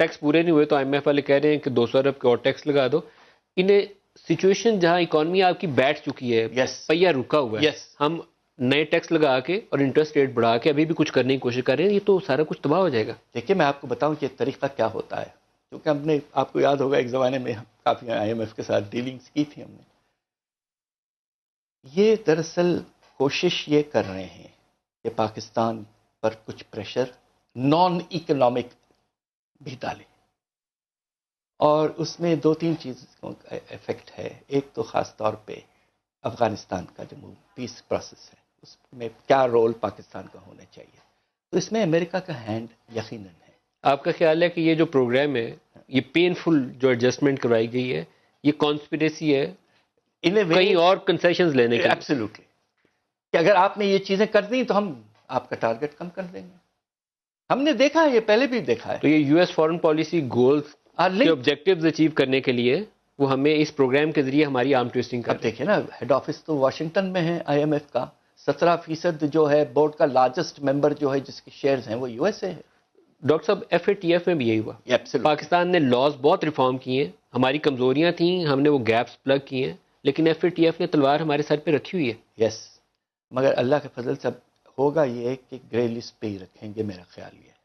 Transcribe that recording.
Tax پورے نہیں ہوئے تو IMF والے کہہ رہے ہیں کہ 200 ارب کے اور ٹیکس لگا دو. انہیں سچویشن جہاں اکانومی آپ کی بیٹھ چکی ہے, پہیہ رکا ہوا ہے, ہم نئے ٹیکس لگا کے اور انٹرسٹ ریٹ بڑھا کے ابھی بھی کچھ کرنے کی کوشش کر رہے ہیں, یہ تو سارا کچھ تباہ ہو جائے گا. دیکھیے میں آپ کو بتاؤں کہ طریقہ کیا ہوتا ہے, کیونکہ ہم نے, آپ کو یاد ہوگا ایک زمانے میں کافی IMF کے ساتھ ڈیلنگز کی تھی ہم نے. یہ دراصل کوشش یہ کر رہے ہیں کہ پاکستان پر کچھ پریشر نان اکنامک بھی ڈالے, اور اس میں 2-3 چیز کا افیکٹ ہے. ایک تو خاص طور پہ افغانستان کا جو پیس پروسیس ہے اس میں کیا رول پاکستان کا ہونا چاہیے, تو اس میں امریکہ کا ہینڈ یقیناً ہے. آپ کا خیال ہے کہ یہ جو پروگرام ہے, یہ پینفل جو ایڈجسٹمنٹ کروائی گئی ہے, یہ کانسپریسی ہے کہیں اور کنسیشنز لینے کے؟ ایبسلیوٹلی, کہ اگر آپ نے یہ چیزیں کر دیں تو ہم آپ کا ٹارگٹ کم کر دیں گے. ہم نے دیکھا ہے, یہ پہلے بھی دیکھا ہے. تو یہ US فارن پالیسی گولز کے آبجیکٹیوز اچیو کرنے کے لیے وہ ہمیں اس پروگرام کے ذریعے ہماری آرم ٹویسٹنگ کر. اب دیکھیں نا, ہیڈ آفس تو واشنگٹن میں ہے IMF کا, 17% جو ہے بورڈ کا لارجسٹ ممبر جو ہے جس کے شیئرز ہیں وہ USA ہے. ڈاکٹر صاحب FATF میں بھی یہی ہوا. پاکستان نے لاز بہت ریفارم کیے ہیں, ہماری کمزوریاں تھیں, ہم نے وہ گیپس پلگ کیے ہیں, لیکن FATF نے تلوار ہمارے سر پہ رکھی ہوئی ہے. یس, مگر اللہ کے فضل سے ہوگا یہ کہ گرے لسٹ پہ ہی رکھیں گے, میرا خیال یہ ہے.